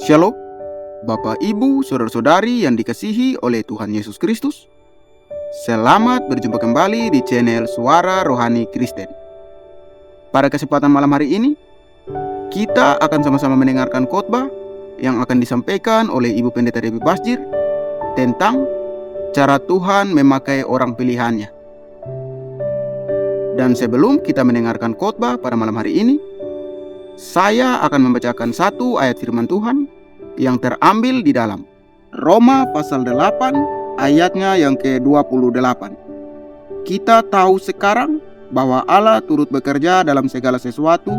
Shalom, Bapak, Ibu, Saudara-saudari yang dikasihi oleh Tuhan Yesus Kristus. Selamat berjumpa kembali di channel Suara Rohani Kristen. Pada kesempatan malam hari ini, kita akan sama-sama mendengarkan khotbah yang akan disampaikan oleh Ibu Pendeta Debbie Basjir tentang cara Tuhan memakai orang pilihannya. Dan sebelum kita mendengarkan khotbah pada malam hari ini, saya akan membacakan satu ayat firman Tuhan yang terambil di dalam Roma pasal 8 ayatnya yang ke-28. Kita tahu sekarang bahwa Allah turut bekerja dalam segala sesuatu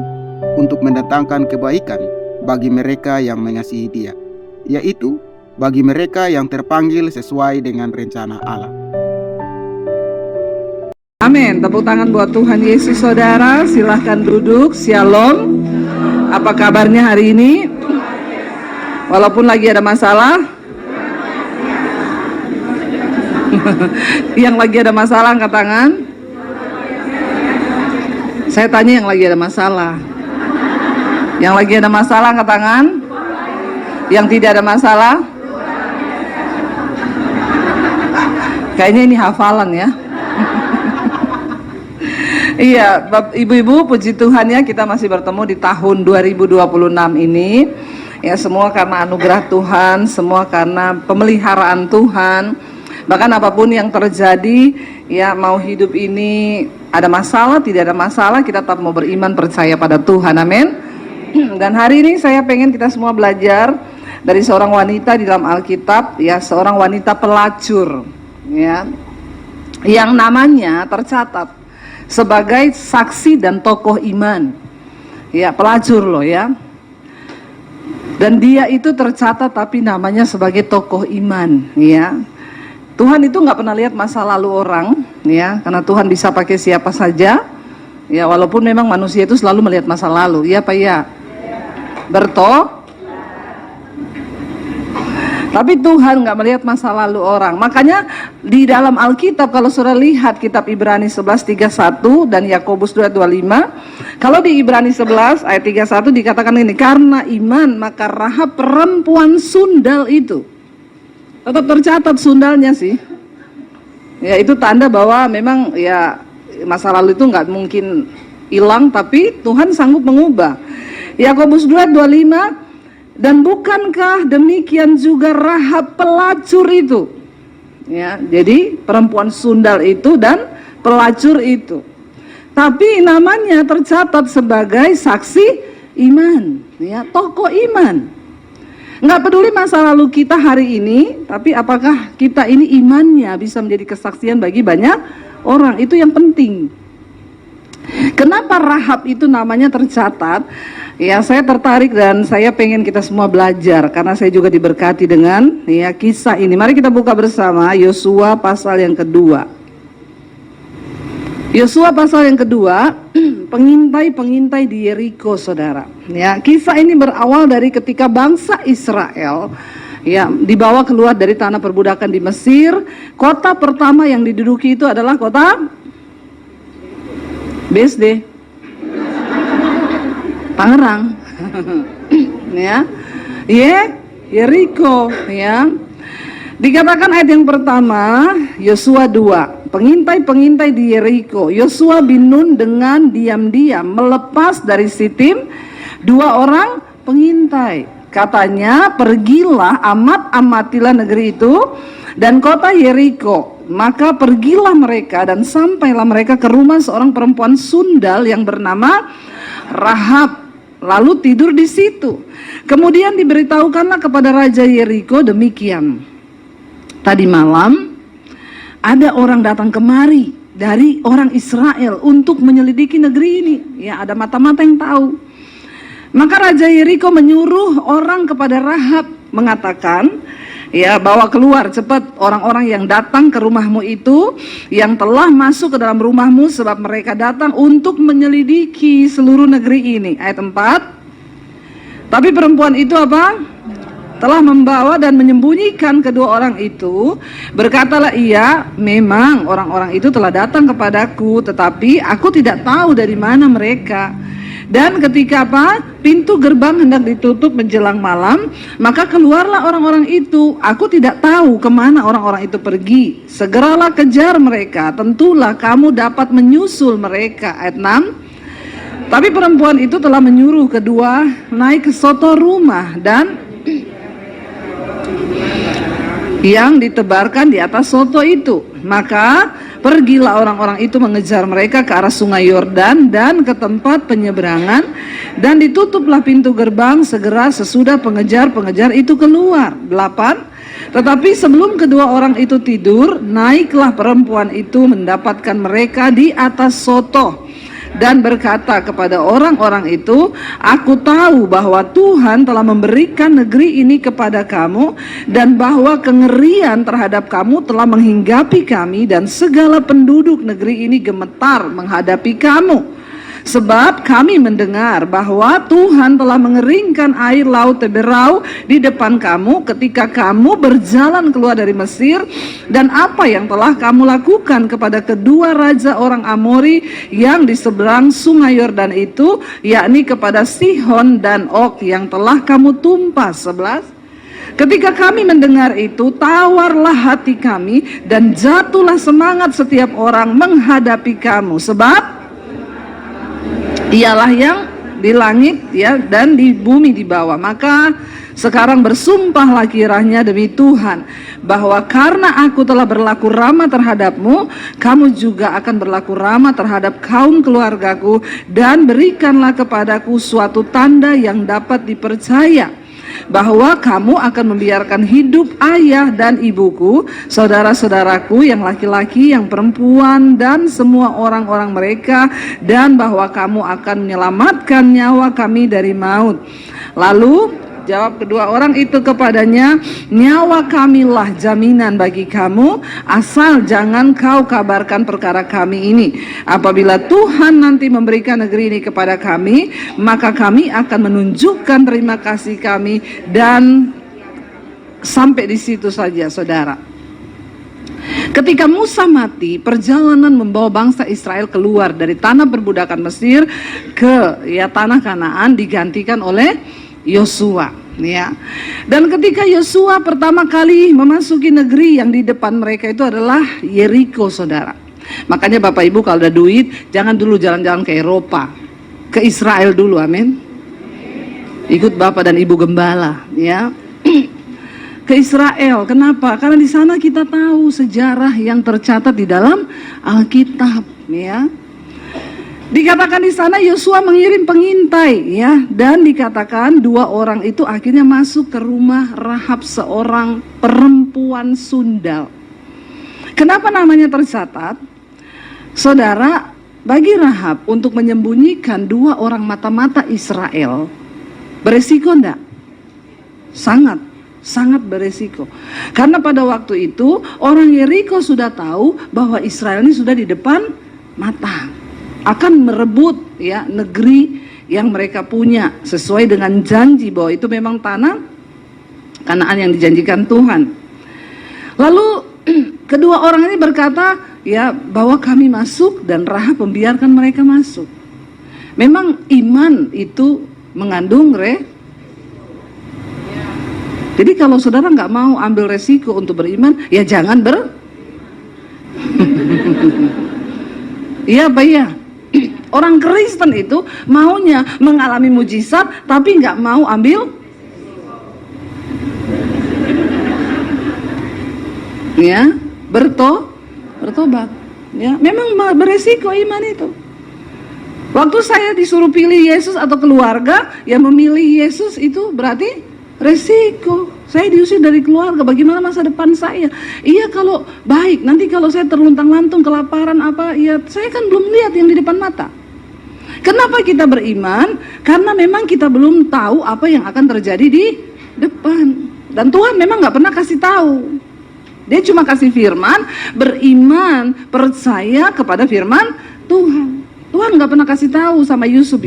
untuk mendatangkan kebaikan bagi mereka yang mengasihi Dia, yaitu bagi mereka yang terpanggil sesuai dengan rencana Allah. Amin. Tepuk tangan buat Tuhan Yesus, saudara. Silahkan duduk. Shalom. Apa kabarnya hari ini? Walaupun lagi ada masalah. Yang lagi ada masalah angkat tangan. Saya tanya yang lagi ada masalah. Yang lagi ada masalah angkat tangan. Yang tidak ada masalah. Kayaknya ini hafalan ya. Iya, ibu-ibu, puji Tuhan ya, kita masih bertemu di tahun 2026 ini. Ya, semua karena anugerah Tuhan, semua karena pemeliharaan Tuhan. Bahkan apapun yang terjadi, ya mau hidup ini ada masalah, tidak ada masalah, kita tetap mau beriman, percaya pada Tuhan. Amin. Dan hari ini saya pengen kita semua belajar dari seorang wanita di dalam Alkitab, ya, seorang wanita pelacur, ya, yang namanya tercatat sebagai saksi dan tokoh iman. Ya, pelacur loh ya. Dan dia itu tercatat tapi namanya sebagai tokoh iman, ya. Tuhan itu nggak pernah lihat masa lalu orang, ya, karena Tuhan bisa pakai siapa saja. Ya, walaupun memang manusia itu selalu melihat masa lalu, ya Pak ya. Bertoh. Tapi Tuhan nggak melihat masa lalu orang. Makanya di dalam Alkitab, kalau saudara lihat kitab Ibrani 11:31 dan Yakobus 2:25, kalau di Ibrani 11 ayat 31 dikatakan ini, karena iman maka Rahab perempuan sundal itu, tetap tercatat sundalnya sih. Ya, itu tanda bahwa memang ya masa lalu itu nggak mungkin hilang, tapi Tuhan sanggup mengubah. Yakobus 2:25, dan bukankah demikian juga Rahab pelacur itu? Ya, jadi perempuan sundal itu dan pelacur itu. Tapi namanya tercatat sebagai saksi iman, ya, tokoh iman. Nggak peduli masa lalu kita hari ini, tapi apakah kita ini imannya bisa menjadi kesaksian bagi banyak orang, itu yang penting. Kenapa Rahab itu namanya tercatat? Ya, saya tertarik dan saya pengen kita semua belajar karena saya juga diberkati dengan ya kisah ini. Mari kita buka bersama Yosua pasal yang kedua. Yosua pasal yang kedua, pengintai-pengintai di Yeriko, saudara. Ya, kisah ini berawal dari ketika bangsa Israel ya dibawa keluar dari tanah perbudakan di Mesir. Kota pertama yang diduduki itu adalah kota BSD Tangerang. Ya. Yeriko, ya. Dikatakan ayat yang pertama, Yosua 2, pengintai-pengintai di Yeriko. Yosua bin Nun dengan diam-diam melepas dari Sitim 2 orang pengintai. Katanya, pergilah, amatilah negeri itu dan kota Yeriko. Maka pergilah mereka dan sampailah mereka ke rumah seorang perempuan sundal yang bernama Rahab, lalu tidur di situ. Kemudian diberitahukanlah kepada Raja Yeriko demikian, tadi malam ada orang datang kemari dari orang Israel untuk menyelidiki negeri ini. Ya, ada mata-mata yang tahu. Maka Raja Yeriko menyuruh orang kepada Rahab mengatakan, ya, bawa keluar cepat orang-orang yang datang ke rumahmu itu, yang telah masuk ke dalam rumahmu, sebab mereka datang untuk menyelidiki seluruh negeri ini. Ayat 4. Tapi perempuan itu apa? Telah membawa dan menyembunyikan kedua orang itu. Berkatalah ia, memang orang-orang itu telah datang kepadaku, tetapi aku tidak tahu dari mana mereka. Dan ketika pintu gerbang hendak ditutup menjelang malam, maka keluarlah orang-orang itu. Aku tidak tahu kemana orang-orang itu pergi. Segeralah kejar mereka, tentulah kamu dapat menyusul mereka. Ayat 6. Tapi perempuan itu telah menyuruh kedua naik ke soto rumah dan yang ditebarkan di atas soto itu. Maka pergilah orang-orang itu mengejar mereka ke arah sungai Yordan dan ke tempat penyeberangan, dan ditutuplah pintu gerbang segera sesudah pengejar-pengejar itu keluar. 8. Tetapi sebelum kedua orang itu tidur, naiklah perempuan itu mendapatkan mereka di atas soto dan berkata kepada orang-orang itu, aku tahu bahwa Tuhan telah memberikan negeri ini kepada kamu, dan bahwa kengerian terhadap kamu telah menghinggapi kami, dan segala penduduk negeri ini gemetar menghadapi kamu. Sebab kami mendengar bahwa Tuhan telah mengeringkan air laut Teberau di depan kamu ketika kamu berjalan keluar dari Mesir, dan apa yang telah kamu lakukan kepada kedua raja orang Amori yang di seberang sungai Yordan itu, yakni kepada Sihon dan Og yang telah kamu tumpas. 11. Ketika kami mendengar itu, tawarlah hati kami dan jatuhlah semangat setiap orang menghadapi kamu, sebab Dialah yang di langit ya dan di bumi di bawah. Maka sekarang bersumpahlah kiranya demi Tuhan, bahwa karena aku telah berlaku ramah terhadapmu, kamu juga akan berlaku ramah terhadap kaum keluargaku, dan berikanlah kepadaku suatu tanda yang dapat dipercaya, bahwa kamu akan membiarkan hidup ayah dan ibuku, saudara-saudaraku yang laki-laki, yang perempuan, dan semua orang-orang mereka, dan bahwa kamu akan menyelamatkan nyawa kami dari maut. Lalu jawab kedua orang itu kepadanya, nyawa kamilah jaminan bagi kamu, asal jangan kau kabarkan perkara kami ini. Apabila Tuhan nanti memberikan negeri ini kepada kami, maka kami akan menunjukkan terima kasih kami. Dan sampai di situ saja, saudara. Ketika Musa mati, perjalanan membawa bangsa Israel keluar dari tanah perbudakan Mesir ke tanah Kanaan digantikan oleh Yosua, ya. Dan ketika Yosua pertama kali memasuki negeri, yang di depan mereka itu adalah Yeriko, saudara. Makanya Bapak Ibu kalau ada duit, jangan dulu jalan-jalan ke Eropa, ke Israel dulu, amin. Ikut Bapak dan Ibu Gembala, ya. Ke Israel, kenapa? Karena di sana kita tahu sejarah yang tercatat di dalam Alkitab, ya. Dikatakan di sana Yosua mengirim pengintai, ya, dan dikatakan dua orang itu akhirnya masuk ke rumah Rahab, seorang perempuan sundal. Kenapa namanya tercatat? Saudara, bagi Rahab untuk menyembunyikan dua orang mata-mata Israel beresiko enggak? Sangat beresiko. Karena pada waktu itu orang Yeriko sudah tahu bahwa Israel ini sudah di depan mata, akan merebut ya negeri yang mereka punya sesuai dengan janji bahwa itu memang tanah Kanaan yang dijanjikan Tuhan. Lalu kedua orang ini berkata ya bahwa kami masuk, dan Rahab membiarkan mereka masuk. Memang iman itu mengandung jadi kalau saudara nggak mau ambil resiko untuk beriman, ya jangan iya Pak ya. Orang Kristen itu maunya mengalami mujizat tapi nggak mau ambil ya bertobat ya. Memang beresiko iman itu. Waktu saya disuruh pilih Yesus atau keluarga, yang memilih Yesus itu berarti resiko. Saya diusir dari keluarga, bagaimana masa depan saya? Iya kalau baik, nanti kalau saya terluntang-lantung kelaparan apa, ya saya kan belum lihat yang di depan mata. Kenapa kita beriman? Karena memang kita belum tahu apa yang akan terjadi di depan. Dan Tuhan memang gak pernah kasih tahu. Dia cuma kasih firman, beriman, percaya kepada firman Tuhan. Tuhan gak pernah kasih tahu sama Yusuf,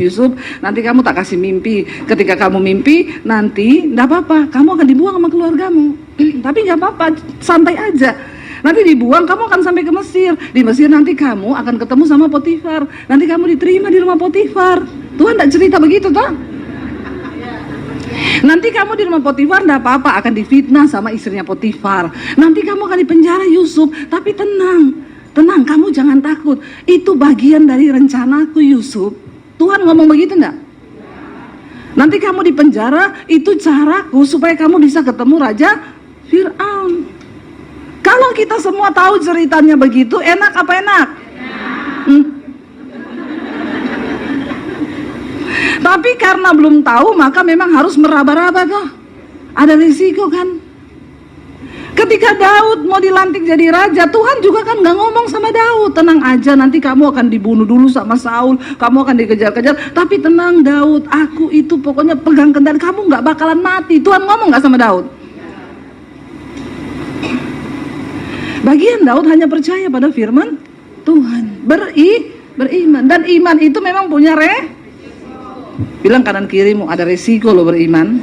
nanti kamu tak kasih mimpi. Ketika kamu mimpi, nanti gak apa-apa, kamu akan dibuang sama keluargamu. Tapi gak apa-apa, santai aja. Nanti dibuang, kamu akan sampai ke Mesir. Di Mesir nanti kamu akan ketemu sama Potifar. Nanti kamu diterima di rumah Potifar. Tuhan tidak cerita begitu toh? Nanti kamu di rumah Potifar tidak apa-apa, akan difitnah sama istrinya Potifar. Nanti kamu akan dipenjara Yusuf. Tapi tenang, tenang, kamu jangan takut. Itu bagian dari rencanaku Yusuf. Tuhan ngomong begitu enggak? Nanti kamu di penjara, itu caraku supaya kamu bisa ketemu Raja Fir'aun. Kalau kita semua tahu ceritanya begitu, enak apa enak? Tapi karena belum tahu, maka memang harus meraba-raba toh. Ada risiko kan? Ketika Daud mau dilantik jadi raja, Tuhan juga kan gak ngomong sama Daud, tenang aja, nanti kamu akan dibunuh dulu sama Saul, kamu akan dikejar-kejar. Tapi tenang Daud, aku itu pokoknya pegang kendali, kamu gak bakalan mati. Tuhan ngomong gak sama Daud? Bagian Daud hanya percaya pada firman Tuhan, beriman. Dan iman itu memang punya bilang kanan kirimu, ada resiko loh beriman.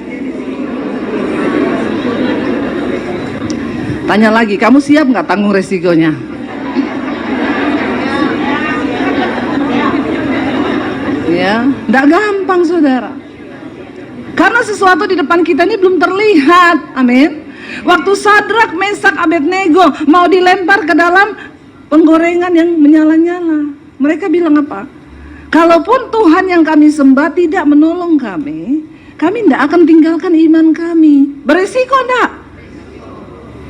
Tanya lagi, kamu siap nggak tanggung resikonya? Ya, nggak gampang saudara. Karena sesuatu di depan kita ini belum terlihat, amin. Waktu Sadrak, Mesak, Abednego mau dilempar ke dalam penggorengan yang menyala-nyala, mereka bilang apa? Kalaupun Tuhan yang kami sembah tidak menolong kami tidak akan tinggalkan iman kami. Beresiko enggak?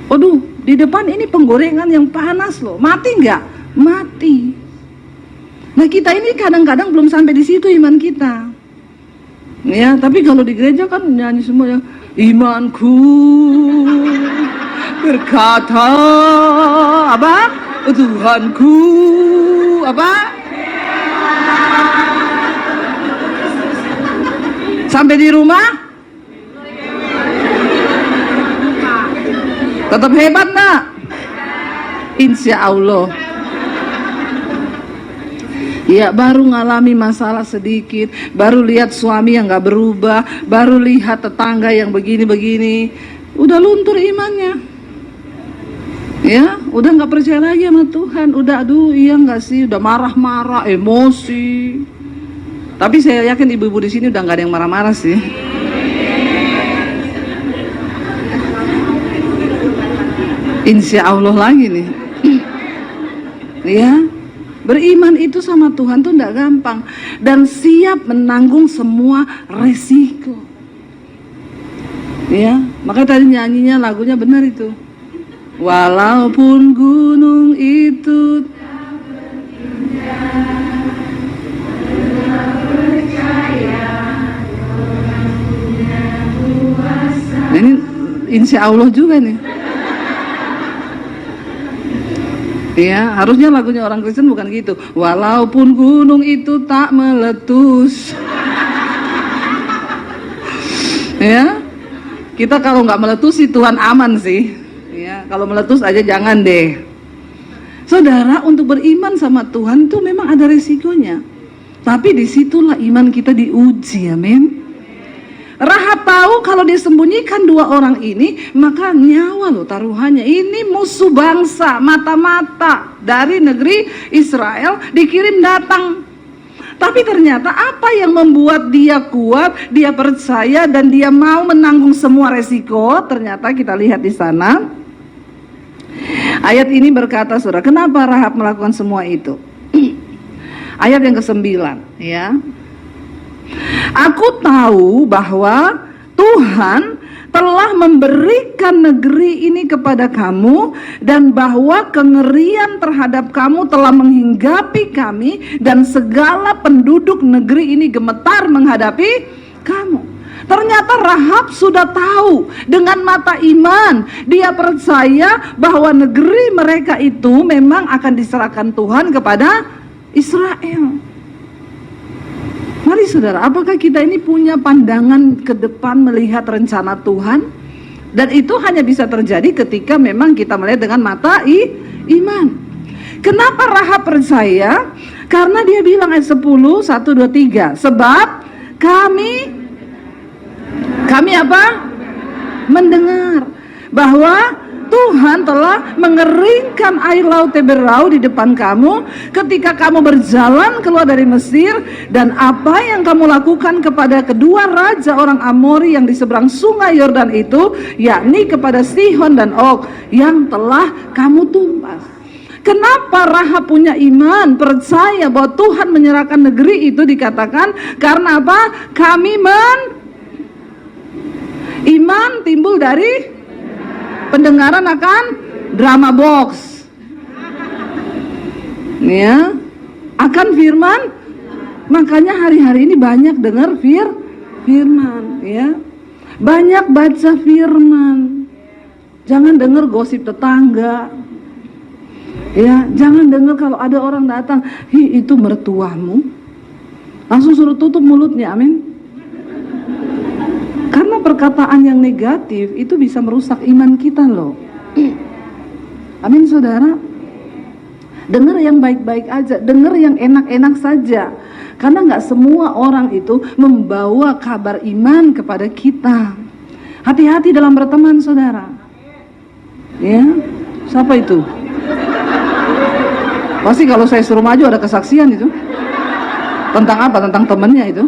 Waduh, di depan ini penggorengan yang panas loh, mati enggak? Mati. Nah kita ini kadang-kadang belum sampai di situ iman kita. Ya, tapi kalau di gereja kan nyanyi semua ya. Imanku berkata apa? Tuhanku apa? Sampai di rumah tetap hebat nak? Insya Allah. Ya baru ngalami masalah sedikit, baru lihat suami yang gak berubah, baru lihat tetangga yang begini-begini, udah luntur imannya. Ya, udah gak percaya lagi sama Tuhan, udah aduh iya gak sih, udah marah-marah, emosi. Tapi saya yakin ibu-ibu di sini udah gak ada yang marah-marah sih. Insya Allah lagi nih. Ya. Beriman itu sama Tuhan tuh tidak gampang dan siap menanggung semua resiko. Ya, maka tadi nyanyinya lagunya benar itu. Walaupun gunung itu nah, ini insya Allah juga nih. Ya, harusnya lagunya orang Kristen bukan gitu. Walaupun gunung itu tak meletus. Ya, kita kalau nggak meletus sih Tuhan aman sih. Ya, kalau meletus aja jangan deh. Saudara, untuk beriman sama Tuhan itu memang ada resikonya. Tapi disitulah iman kita diuji, amin. Rahab tahu kalau disembunyikan dua orang ini, maka nyawa loh taruhannya. Ini musuh bangsa, mata-mata dari negeri Israel dikirim datang. Tapi ternyata apa yang membuat dia kuat, dia percaya dan dia mau menanggung semua resiko? Ternyata kita lihat di sana. Ayat ini berkata, saudara, kenapa Rahab melakukan semua itu? Ayat yang ke-9, ya. Aku tahu bahwa Tuhan telah memberikan negeri ini kepada kamu dan bahwa kengerian terhadap kamu telah menghinggapi kami dan segala penduduk negeri ini gemetar menghadapi kamu. Ternyata Rahab sudah tahu dengan mata iman. Dia percaya bahwa negeri mereka itu memang akan diserahkan Tuhan kepada Israel. Mari saudara, apakah kita ini punya pandangan ke depan melihat rencana Tuhan? Dan itu hanya bisa terjadi ketika memang kita melihat dengan mata iman. Kenapa Rahab percaya? Karena dia bilang ayat 10, 1, 2, 3. Sebab kami apa? Mendengar bahwa Tuhan telah mengeringkan air laut Teberau di depan kamu ketika kamu berjalan keluar dari Mesir, dan apa yang kamu lakukan kepada kedua raja orang Amori yang di seberang sungai Yordan itu, yakni kepada Sihon dan Og, yang telah kamu tumpas. Kenapa Rahab punya iman, percaya bahwa Tuhan menyerahkan negeri itu? Dikatakan karena apa? Iman timbul dari pendengaran akan drama box, ya, akan firman. Makanya hari-hari ini banyak dengar firman, ya, banyak baca firman. Jangan dengar gosip tetangga. Ya, jangan dengar kalau ada orang datang, "Hi, itu mertuamu." Langsung suruh tutup mulutnya, amin. Karena perkataan yang negatif itu bisa merusak iman kita loh. Amin, saudara. Dengar yang baik-baik aja, dengar yang enak-enak saja. Karena nggak semua orang itu membawa kabar iman kepada kita. Hati-hati dalam berteman, saudara. Ya, siapa itu? Pasti kalau saya suruh maju ada kesaksian itu. Tentang apa? Tentang temennya itu.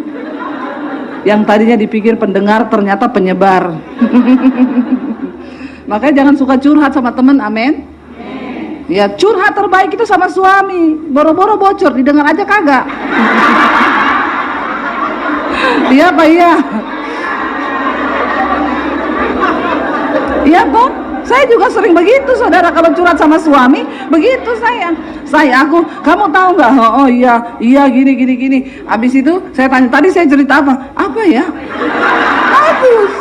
Yang tadinya dipikir pendengar ternyata penyebar. Makanya jangan suka curhat sama temen, amin. Ya, curhat terbaik itu sama suami. Boro-boro bocor, didengar aja kagak. Iya apa iya? Iya toh? Saya juga sering begitu, saudara, kalau curhat sama suami, begitu saya. Kamu tahu nggak? Oh iya gini. Habis itu saya tanya, tadi saya cerita apa? Apa ya? Bagus.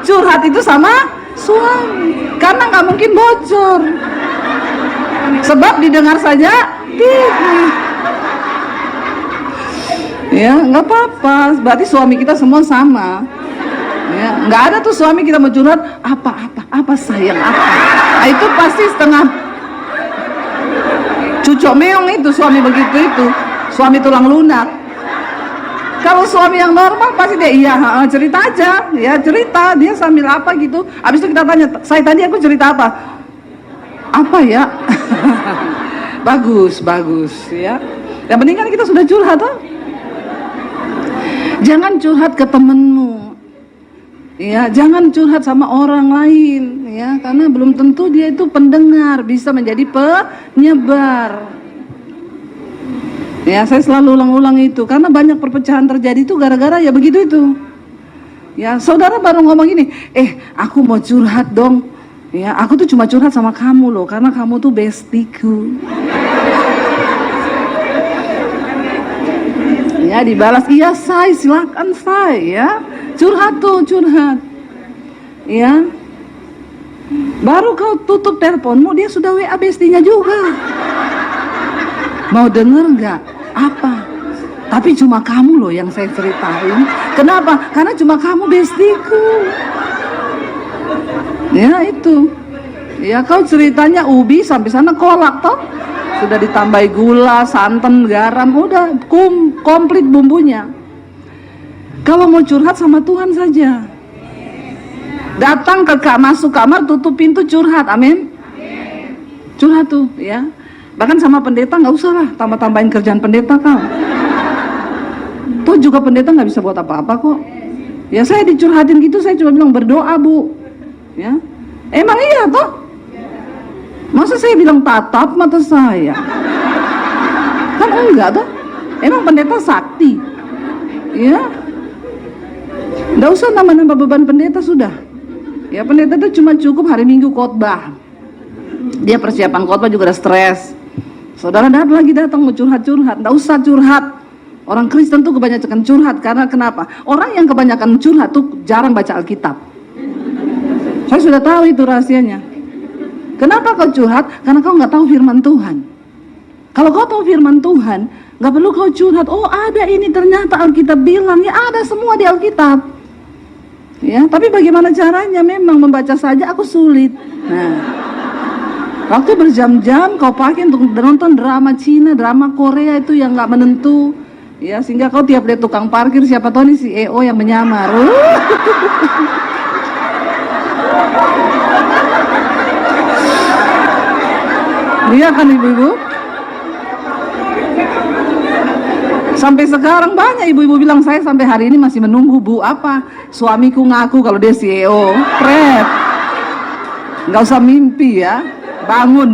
Curhat itu sama suami, karena nggak mungkin bocor. Sebab didengar saja tipis. Ya, nggak apa-apa. Berarti suami kita semua sama. Ya, nggak ada tuh suami kita mau curhat apa sayang apa. Nah, itu pasti setengah cucok meong itu suami begitu itu. Suami tulang lunak. Kalau suami yang normal pasti dia iya cerita aja, ya cerita dia sambil apa gitu. Habis itu kita tanya, saya tadi aku cerita apa? Apa ya? bagus ya. Yang penting kan kita sudah curhat toh. Jangan curhat ke temenmu. Ya, jangan curhat sama orang lain, ya, karena belum tentu dia itu pendengar, bisa menjadi penyebar. Ya, saya selalu ulang-ulang itu, karena banyak perpecahan terjadi itu gara-gara ya begitu itu. Ya, saudara baru ngomong gini, aku mau curhat dong. Ya, aku tuh cuma curhat sama kamu loh, karena kamu tuh bestiku. Ya, dibalas, iya say, silakan say, ya. Curhat, ya. Baru kau tutup teleponmu, dia sudah WA bestinya juga. Mau denger nggak? Apa? Tapi cuma kamu loh yang saya ceritain. Kenapa? Karena cuma kamu bestiku. Ya itu. Ya, kau ceritanya ubi sampai sana kolak toh. Sudah ditambahi gula, santan, garam, udah komplit bumbunya. Kalau mau curhat sama Tuhan saja. Datang masuk kamar, tutup pintu, curhat, amin. Curhat tuh, ya. Bahkan sama pendeta nggak usah lah, tambah-tambahin kerjaan pendeta kau. Tuh juga pendeta nggak bisa buat apa-apa kok. Ya saya dicurhatin gitu, saya cuma bilang berdoa bu. Ya, emang iya toh? Masa saya bilang tatap mata saya? Kan enggak toh? Emang pendeta sakti? Ya. Nggak usah nambah-nambah beban pendeta sudah. Ya, pendeta itu cuma cukup hari Minggu khotbah. Dia persiapan khotbah juga udah stres. Saudara lagi datang mau curhat-curhat, nggak usah curhat. Orang Kristen tuh kebanyakan curhat karena kenapa? Orang yang kebanyakan curhat tuh jarang baca Alkitab. Saya sudah tahu itu rahasianya. Kenapa kau curhat? Karena kau nggak tahu firman Tuhan. Kalau kau tahu firman Tuhan, nggak perlu kau curhat. Oh ada ini ternyata Alkitab bilang, ya ada semua di Alkitab. Ya, tapi bagaimana caranya? Memang membaca saja aku sulit. Nah, waktu berjam-jam kau pakai untuk nonton drama Cina, drama Korea itu yang nggak menentu, ya, sehingga kau tiap lihat tukang parkir siapa tahu nih si EO yang menyamar. Iya kan ibu-ibu? Sampai sekarang banyak ibu-ibu bilang, saya sampai hari ini masih menunggu, Bu, apa? Suamiku ngaku kalau dia CEO. Pret. Nggak usah mimpi ya. Bangun.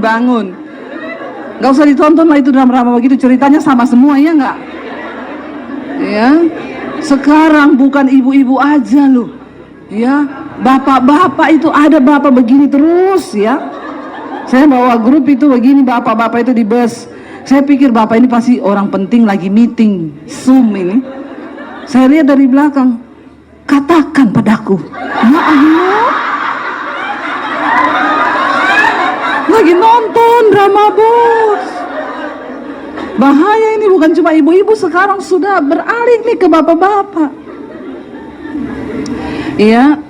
Nggak usah ditonton lah itu drama-drama begitu, ceritanya sama semua, ya nggak? Ya. Sekarang bukan ibu-ibu aja loh. Ya, bapak-bapak itu ada bapak begini terus ya. Saya bawa grup itu begini, bapak-bapak itu di bus. Saya pikir bapak ini pasti orang penting lagi meeting Zoom ini. Saya lihat dari belakang, katakan padaku, ya Allah, lagi nonton drama bos. Bahaya ini, bukan cuma ibu-ibu, sekarang sudah beralih nih ke bapak-bapak. Iya,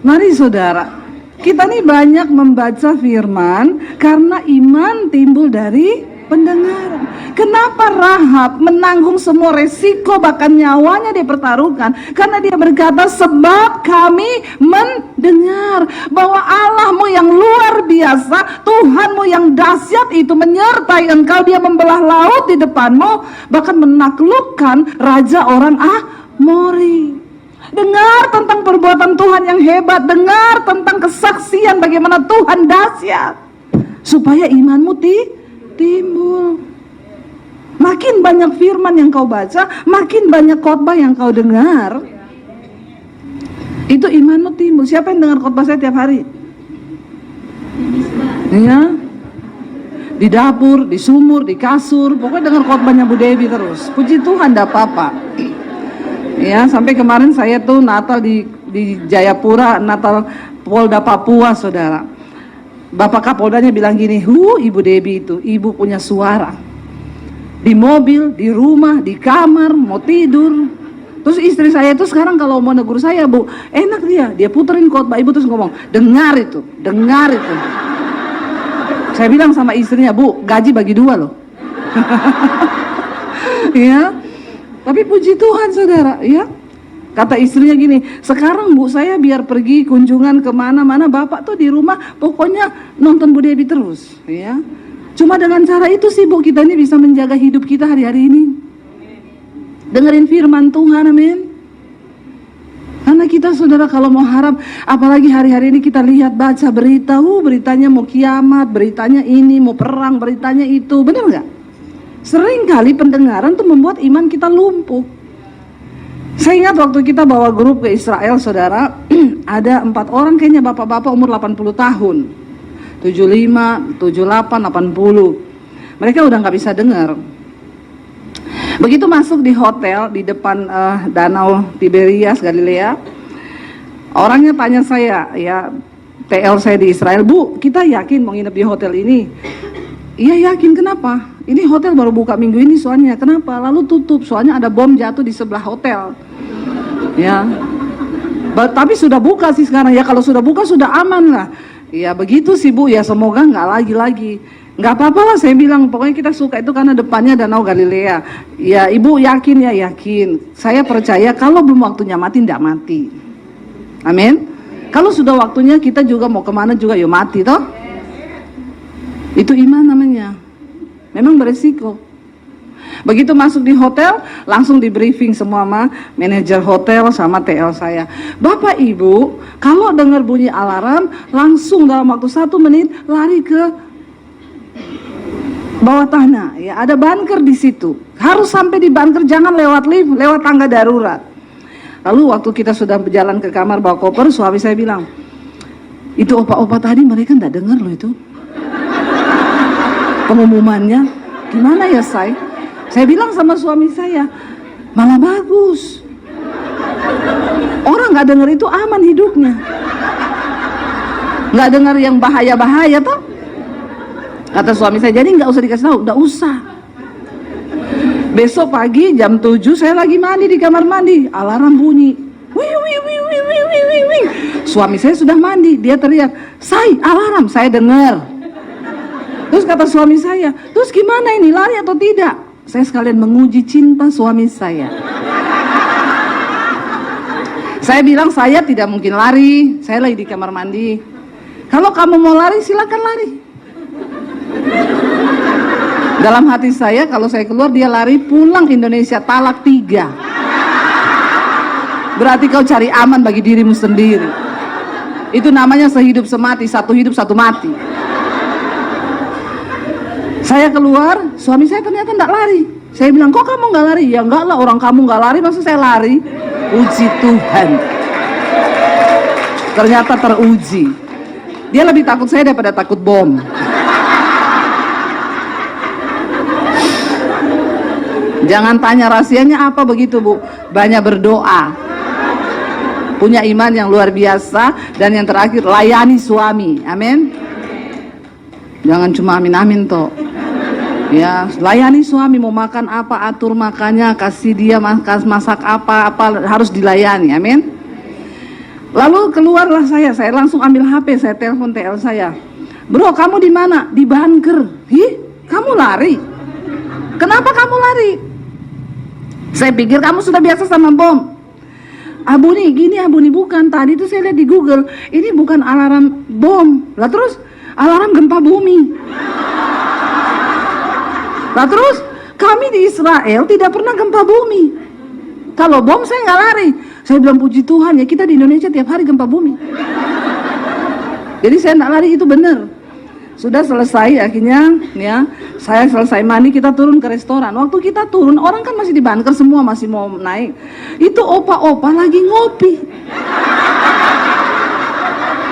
mari saudara, kita nih banyak membaca firman karena iman timbul dari pendengaran. Kenapa Rahab menanggung semua resiko, bahkan nyawanya dia pertaruhkan? Karena dia berkata, sebab kami mendengar bahwa Allahmu yang luar biasa, Tuhanmu yang dahsyat itu menyertai engkau. Dia membelah laut di depanmu, bahkan menaklukkan raja orang Amori. Dengar tentang perbuatan Tuhan yang hebat, dengar tentang kesaksian bagaimana Tuhan dahsyat, supaya imanmu timbul. Makin banyak firman yang kau baca, makin banyak khotbah yang kau dengar, itu imanmu timbul. Siapa yang dengar khotbah saya tiap hari? Ya, di dapur, di sumur, di kasur, pokoknya dengar khotbahnya Bu Devi terus. Puji Tuhan, tidak apa-apa. Ya, sampai kemarin saya tuh Natal di Jayapura, Natal Polda Papua, saudara. Bapak Kapoldanya bilang gini, Ibu Devi itu, ibu punya suara. Di mobil, di rumah, di kamar, mau tidur. Terus istri saya itu sekarang kalau mau negur saya, Bu, enak dia puterin khotbah ibu terus ngomong, dengar itu. Saya bilang sama istrinya, Bu, gaji bagi 2 loh. Ya, tapi puji Tuhan saudara, ya. Kata istrinya gini, sekarang Bu saya biar pergi kunjungan kemana-mana, Bapak tuh di rumah pokoknya nonton Bu Devi terus, ya. Cuma dengan cara itu sih Bu, kita ini bisa menjaga hidup kita hari-hari ini. Dengerin firman Tuhan, amin. Karena kita saudara kalau mau harap, apalagi hari-hari ini kita lihat baca berita, beritanya mau kiamat, beritanya ini mau perang, beritanya itu, benar nggak? Sering kali pendengaran tuh membuat iman kita lumpuh. Saya ingat waktu kita bawa grup ke Israel, saudara, ada 4 orang kayaknya bapak-bapak umur 80 tahun, 75, 78, 80. Mereka udah nggak bisa dengar. Begitu masuk di hotel di depan danau Tiberias, Galilea, orangnya tanya saya, ya TL saya di Israel, Bu, kita yakin mau nginep di hotel ini? Iya yakin, kenapa? Ini hotel baru buka minggu ini soalnya, kenapa? Lalu tutup, soalnya ada bom jatuh di sebelah hotel. Ya, tapi sudah buka sih sekarang, ya kalau sudah buka sudah aman lah. Ya begitu sih Bu, ya semoga nggak lagi-lagi. Nggak apa-apa lah, saya bilang, pokoknya kita suka itu karena depannya danau Galilea. Ya Ibu yakin? Ya yakin. Saya percaya kalau belum waktunya mati, tidak mati. Amin. Kalau sudah waktunya kita juga mau kemana juga, yuk mati toh. Itu iman namanya. Memang beresiko. Begitu masuk di hotel, langsung di briefing semua sama manajer hotel sama TL saya. Bapak Ibu, kalau dengar bunyi alarm, langsung dalam waktu 1 menit lari ke bawah tanah. Ya, ada bunker di situ. Harus sampai di bunker, jangan lewat lift, lewat tangga darurat. Lalu waktu kita sudah berjalan ke kamar bawa koper, suami saya bilang, itu opa-opa tadi mereka enggak dengar loh itu pengumumannya. Gimana ya saya bilang sama suami saya, malah bagus. Orang nggak dengar itu aman hidupnya. Nggak dengar yang bahaya-bahaya toh. Kata suami saya, jadi nggak usah dikasih tahu, nggak usah. Besok pagi jam 7 saya lagi mandi di kamar mandi, alarm bunyi. Wih, wih, wih, wih, wih, wih, wih, wih. Suami saya sudah mandi, dia teriak, alarm, saya dengar. Terus kata suami saya, terus gimana ini, lari atau tidak? Saya sekalian menguji cinta suami saya. Saya bilang saya tidak mungkin lari, saya lagi di kamar mandi. Kalau kamu mau lari silakan lari. Dalam hati saya, kalau saya keluar dia lari pulang Indonesia, talak 3. Berarti kau cari aman bagi dirimu sendiri. Itu namanya sehidup semati, satu hidup satu mati. Saya keluar, suami saya ternyata enggak lari. Saya bilang, kok kamu enggak lari? Ya enggak lah, orang kamu enggak lari, maksud saya lari. Puji Tuhan, ternyata teruji. Dia lebih takut saya daripada takut bom. Jangan tanya rahasianya apa begitu, Bu. Banyak berdoa, punya iman yang luar biasa, dan yang terakhir layani suami. Amin. Jangan cuma amin-amin toh. Ya, layani suami, mau makan apa atur makannya, kasih dia masak apa harus dilayani. Amin. Lalu keluarlah saya langsung ambil HP, saya telepon TL saya. Bro, kamu di mana? Di bunker. Hi, kamu lari? Kenapa kamu lari? Saya pikir kamu sudah biasa sama bom. Abu nih, gini Abu nih, bukan. Tadi tuh saya lihat di Google, ini bukan alarm bom. Lah terus alarm gempa bumi. Lah terus kami di Israel tidak pernah gempa bumi. Kalau bom saya nggak lari. Saya bilang puji Tuhan ya, kita di Indonesia tiap hari gempa bumi. Jadi saya nggak lari, itu benar. Sudah selesai akhirnya ya, saya selesai mandi, kita turun ke restoran. Waktu kita turun, orang kan masih di bunker semua, masih mau naik. Itu opa-opa lagi ngopi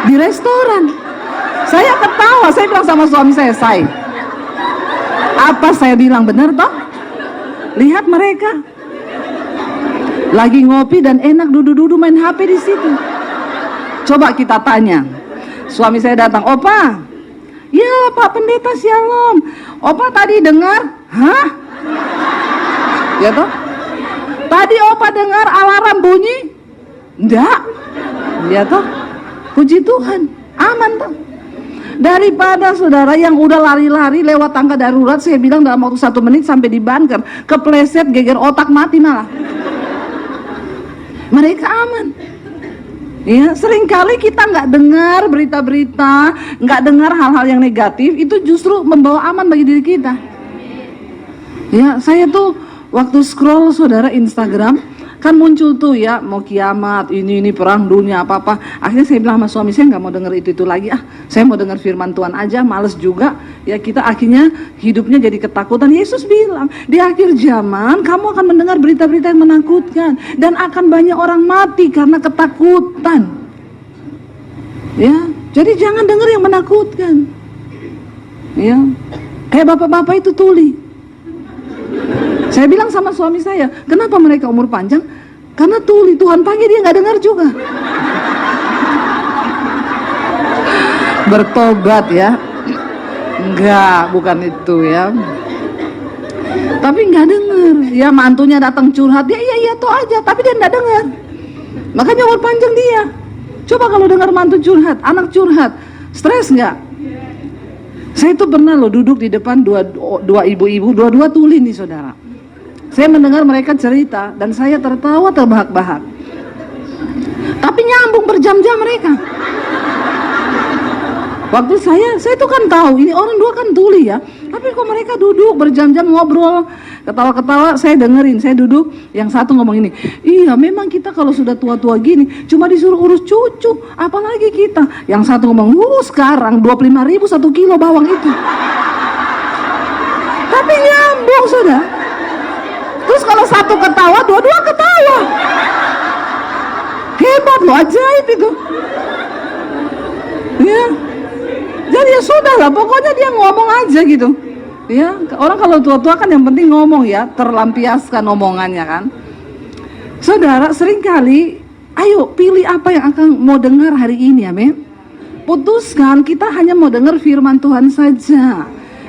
di restoran. Saya ketawa, saya bilang sama suami saya, apa saya bilang benar toh? Lihat mereka lagi ngopi dan enak duduk-duduk main HP di situ. Coba kita tanya. Suami saya datang, "Opa, ya Pak Pendeta Shalom. Opa tadi dengar?" "Hah?" Ya toh? "Tadi Opa dengar alarm bunyi?" "Enggak." Ya toh? Puji Tuhan, aman toh. Daripada saudara yang udah lari-lari lewat tangga darurat, saya bilang dalam waktu 1 menit sampai di bunker, kepleset geger otak mati malah. Mereka aman. Ya, seringkali kita nggak dengar berita-berita, nggak dengar hal-hal yang negatif, itu justru membawa aman bagi diri kita. Ya, saya tuh waktu scroll saudara Instagram, kan muncul tuh ya, mau kiamat, ini perang dunia, apa-apa. Akhirnya saya bilang sama suami, saya nggak mau dengar itu lagi, saya mau dengar firman Tuhan aja, males juga. Ya kita akhirnya hidupnya jadi ketakutan. Yesus bilang, di akhir zaman kamu akan mendengar berita-berita yang menakutkan, dan akan banyak orang mati karena ketakutan. Ya, jadi jangan dengar yang menakutkan. Ya, kayak bapak-bapak itu tuli. Saya bilang sama suami saya, kenapa mereka umur panjang? Karena tuli, Tuhan panggil dia nggak dengar juga. Bertobat ya. Enggak, bukan itu ya. Tapi nggak dengar. Ya mantunya datang curhat, dia iya toh aja, tapi dia nggak dengar. Makanya umur panjang dia. Coba kalau dengar mantu curhat, anak curhat, stres nggak? Saya itu pernah loh duduk di depan dua ibu-ibu, dua-dua tuli nih saudara. Saya mendengar mereka cerita dan saya tertawa terbahak-bahak. Tapi nyambung berjam-jam mereka. Waktu saya tuh kan tahu ini orang dua kan tuli ya. Tapi kok mereka duduk berjam-jam ngobrol, ketawa-ketawa, saya dengerin, saya duduk, yang satu ngomong ini, iya memang kita kalau sudah tua-tua gini cuma disuruh urus cucu, apalagi kita. Yang satu ngomong, sekarang 25.000 1 kilo bawang itu. Tapi nyambung sudah. Terus kalau satu ketawa, dua-dua ketawa. Hebat loh, ajaib itu. Ya. Jadi ya sudah lah, pokoknya dia ngomong aja gitu. Ya, orang kalau tua-tua kan yang penting ngomong ya, terlampiaskan omongannya kan. Saudara, seringkali ayo pilih apa yang akan mau dengar hari ini, amin. Putuskan, kita hanya mau dengar firman Tuhan saja.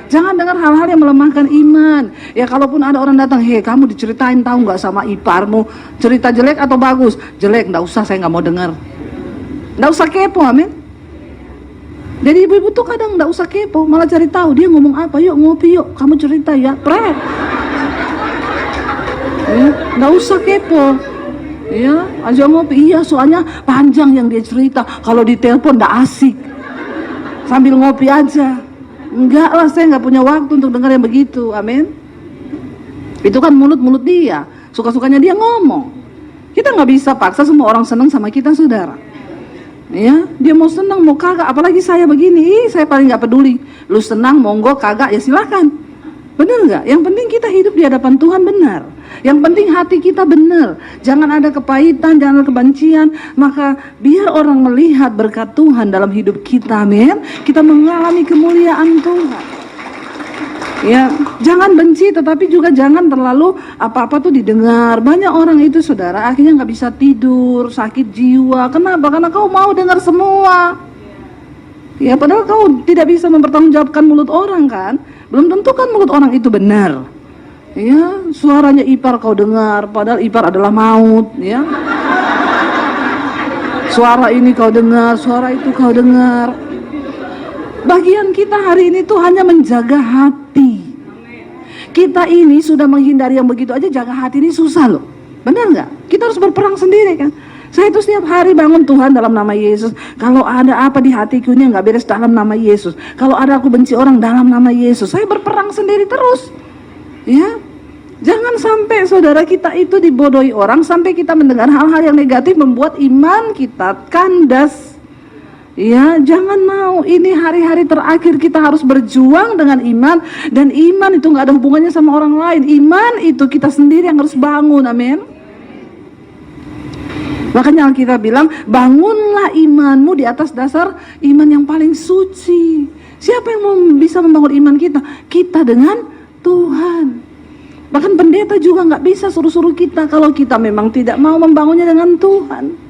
Jangan dengar hal-hal yang melemahkan iman. Ya kalaupun ada orang datang, hei kamu diceritain tahu nggak sama iparmu, cerita jelek atau bagus? Jelek, nggak usah, saya nggak mau dengar. Nggak usah kepo, amin. Jadi ibu-ibu tuh kadang nggak usah kepo, malah cari tahu dia ngomong apa. Yuk ngopi yuk, kamu cerita ya, pret. Ya, nggak usah kepo. Ya, aja ngopi. Iya, soalnya panjang yang dia cerita. Kalau ditelepon nggak asik. Sambil ngopi aja. Enggak lah, saya nggak punya waktu untuk dengar yang begitu. Amin. Itu kan mulut-mulut dia, suka-sukanya dia ngomong. Kita nggak bisa paksa semua orang senang sama kita, saudara. Ya, dia mau senang mau kagak, apalagi saya begini, saya paling nggak peduli. Lu senang monggo, kagak ya silakan. Bener nggak? Yang penting kita hidup di hadapan Tuhan benar. Yang penting hati kita benar. Jangan ada kepahitan, jangan ada kebencian. Maka biar orang melihat berkat Tuhan dalam hidup kita, amin. Kita mengalami kemuliaan Tuhan. Ya, jangan benci, tetapi juga jangan terlalu apa-apa tuh didengar. Banyak orang itu, saudara, akhirnya nggak bisa tidur, sakit jiwa. Kenapa? Karena kau mau dengar semua. Ya, padahal kau tidak bisa mempertanggungjawabkan mulut orang kan. Belum tentu kan mulut orang itu benar. Ya, suaranya ipar kau dengar, padahal ipar adalah maut. Ya, suara ini kau dengar, suara itu kau dengar. Bagian kita hari ini tuh hanya menjaga hati. Kita ini sudah menghindari yang begitu aja, jaga hati ini susah loh. Benar nggak? Kita harus berperang sendiri kan. Saya itu setiap hari bangun Tuhan dalam nama Yesus. Kalau ada apa di hatiku ini nggak beres dalam nama Yesus. Kalau ada aku benci orang dalam nama Yesus. Saya berperang sendiri terus. Ya, jangan sampai saudara kita itu dibodohi orang sampai kita mendengar hal-hal yang negatif membuat iman kita kandas. Ya, jangan mau. Ini hari-hari terakhir kita harus berjuang dengan iman. Dan iman itu nggak ada hubungannya sama orang lain. Iman itu kita sendiri yang harus bangun, amin. Makanya Alkitab bilang, bangunlah imanmu di atas dasar iman yang paling suci. Siapa yang bisa membangun iman kita? Kita dengan Tuhan. Bahkan pendeta juga nggak bisa suruh-suruh kita kalau kita memang tidak mau membangunnya dengan Tuhan.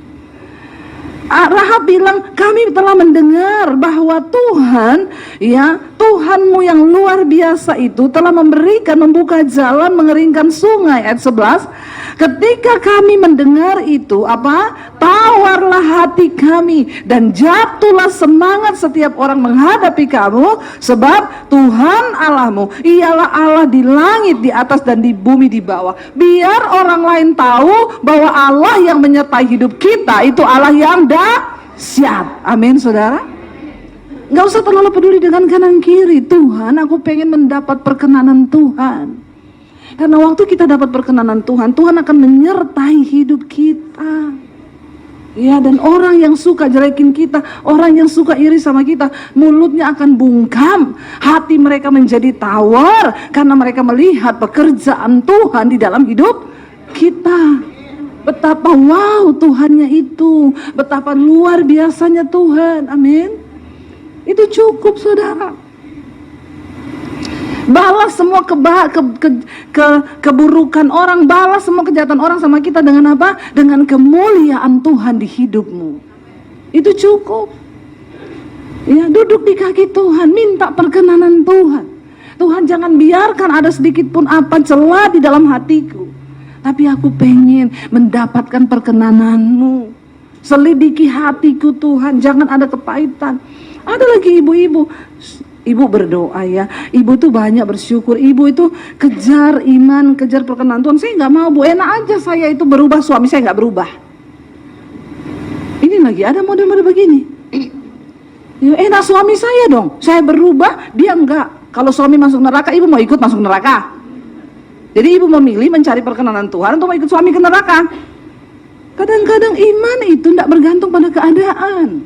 Rahab bilang, kami telah mendengar bahwa Tuhan, ya, Tuhanmu yang luar biasa itu telah membuka jalan, mengeringkan sungai. Ayat 11, ketika kami mendengar itu, apa? Tawarlah hati kami dan jatuhlah semangat setiap orang menghadapi kamu, sebab Tuhan Allahmu ialah Allah di langit di atas dan di bumi di bawah. Biar orang lain tahu bahwa Allah yang menyertai hidup kita itu Allah yang dahsyat. Amin, saudara. Nggak usah terlalu peduli dengan kanan kiri. Tuhan, aku pengen mendapat perkenanan Tuhan. Karena waktu kita dapat perkenanan Tuhan, Tuhan akan menyertai hidup kita. Ya, dan orang yang suka jelekin kita, orang yang suka iri sama kita, mulutnya akan bungkam, hati mereka menjadi tawar karena mereka melihat pekerjaan Tuhan di dalam hidup kita. Betapa wow Tuhannya itu, betapa luar biasanya Tuhan. Amin. Itu cukup, saudara. Balas semua keburukan orang, balas semua kejahatan orang sama kita dengan apa? Dengan kemuliaan Tuhan di hidupmu. Itu cukup. Ya, duduk di kaki Tuhan, minta perkenanan Tuhan. Tuhan, jangan biarkan ada sedikit pun apa celah di dalam hatiku. Tapi aku pengen mendapatkan perkenanan-Mu. Selidiki hatiku Tuhan, jangan ada kepahitan. Ada lagi ibu-ibu, ibu berdoa ya, ibu tuh banyak bersyukur, ibu itu kejar iman, kejar perkenanan Tuhan. Saya nggak mau, Bu, enak aja saya itu berubah, suami saya nggak berubah. Ini lagi ada model-model begini. Ya, enak suami saya dong, saya berubah, dia enggak. Kalau suami masuk neraka, ibu mau ikut masuk neraka. Jadi ibu memilih mencari perkenanan Tuhan untuk ikut suami ke neraka. Kadang-kadang iman itu tidak bergantung pada keadaan.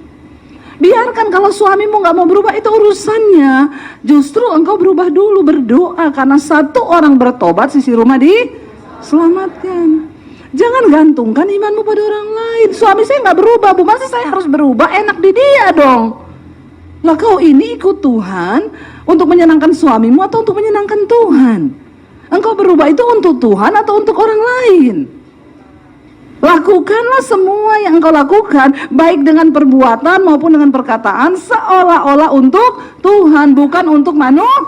Biarkan kalau suamimu nggak mau berubah, itu urusannya. Justru engkau berubah dulu, berdoa. Karena satu orang bertobat, sisi rumah diselamatkan. Jangan gantungkan imanmu pada orang lain. Suami saya nggak berubah, Bu, masa saya harus berubah? Enak di dia dong. Lah kau ini ikut Tuhan untuk menyenangkan suamimu atau untuk menyenangkan Tuhan? Engkau berubah itu untuk Tuhan atau untuk orang lain? Lakukanlah semua yang engkau lakukan, baik dengan perbuatan maupun dengan perkataan, seolah-olah untuk Tuhan, bukan untuk manusia.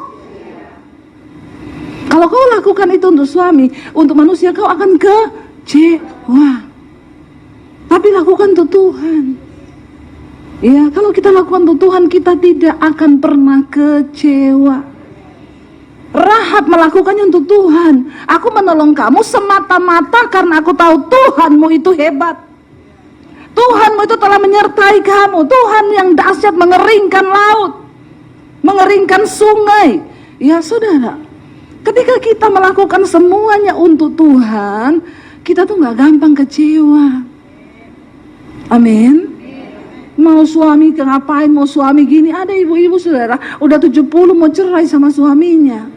Kalau kau lakukan itu untuk suami, untuk manusia, kau akan kecewa. Tapi lakukan untuk Tuhan. Ya, kalau kita lakukan untuk Tuhan, kita tidak akan pernah kecewa. Rahab melakukannya untuk Tuhan. Aku menolong kamu semata-mata karena aku tahu Tuhanmu itu hebat. Tuhanmu itu telah menyertai kamu. Tuhan yang dahsyat mengeringkan laut. mengeringkan sungai. Ya saudara, ketika kita melakukan semuanya untuk Tuhan, kita tuh gak gampang kecewa. Amin. Mau suami ngapain, mau suami gini. Ada ibu-ibu saudara udah 70 mau cerai sama suaminya.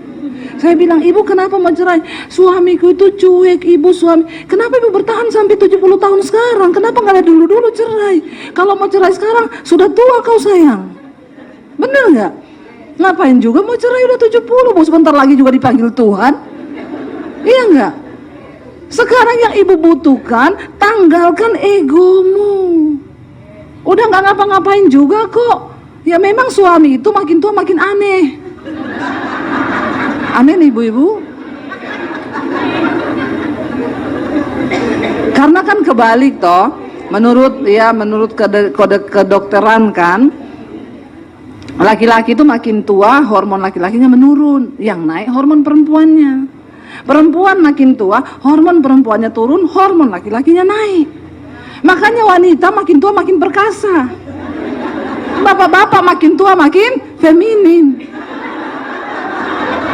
Saya bilang, ibu kenapa mau cerai? Suamiku itu cuek, ibu suami. Kenapa ibu bertahan sampai 70 tahun sekarang? Kenapa gak ada dulu-dulu cerai? Kalau mau cerai sekarang, sudah tua kau sayang. Bener gak? Ngapain juga mau cerai udah 70, mau sebentar lagi juga dipanggil Tuhan. Iya gak? Sekarang yang ibu butuhkan, tanggalkan egomu. Udah gak ngapa-ngapain juga kok. Ya memang suami itu makin tua makin aneh. Amin ibu-ibu. Karena kan kebalik toh, menurut kode kedokteran kan, laki-laki itu makin tua hormon laki-lakinya menurun, yang naik hormon perempuannya. Perempuan makin tua hormon perempuannya turun, hormon laki-lakinya naik. Makanya wanita makin tua makin perkasa, bapak-bapak makin tua makin feminin.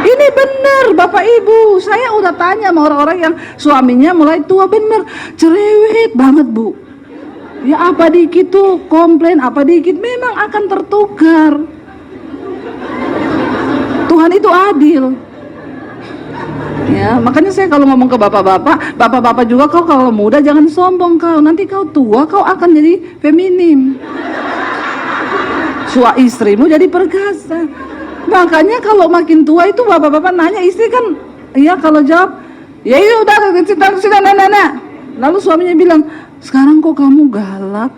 Ini benar Bapak Ibu, saya udah tanya sama orang-orang yang suaminya mulai tua, bener cerewet banget Bu. Ya apa dikit tuh komplain, apa dikit memang akan tertukar. Tuhan itu adil. Ya, makanya saya kalau ngomong ke bapak-bapak, bapak-bapak juga kau kalau muda jangan sombong kau, nanti kau tua kau akan jadi feminim. Istrimu jadi perkasa. Makanya kalau makin tua itu bapak-bapak nanya istri kan, iya kalau jawab, ya iya udah sudah nenek. Lalu suaminya bilang, sekarang kok kamu galak?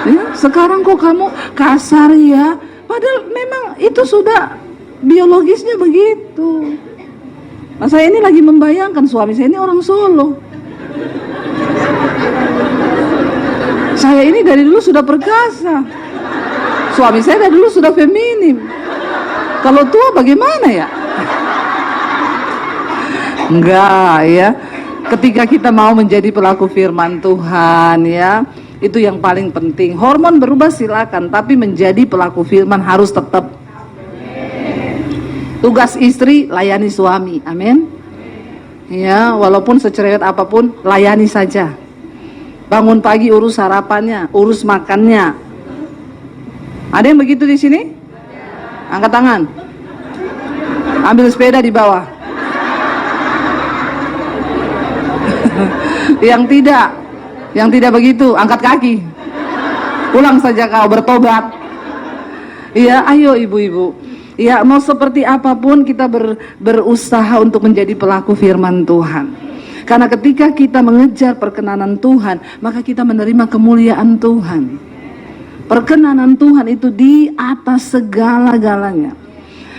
Ya, sekarang kok kamu kasar ya? Padahal memang itu sudah biologisnya begitu. Nah saya ini lagi membayangkan suami saya ini orang Solo. Saya ini dari dulu sudah perkasa. Suami saya dari dulu sudah feminim. Kalau tua bagaimana ya? Enggak ya. Ketika kita mau menjadi pelaku firman Tuhan ya, itu yang paling penting. Hormon berubah silakan, tapi menjadi pelaku firman harus tetap. Tugas istri layani suami, amin. Ya, walaupun secerewet apapun layani saja. Bangun pagi urus sarapannya, urus makannya. Ada yang begitu di sini? Angkat tangan. Ambil sepeda di bawah. Yang tidak begitu, angkat kaki. Pulang saja kau, bertobat. Iya, ayo ibu-ibu. Ya, mau seperti apapun kita berusaha untuk menjadi pelaku firman Tuhan. Karena ketika kita mengejar perkenanan Tuhan, maka kita menerima kemuliaan Tuhan. Perkenanan Tuhan itu di atas segala-galanya.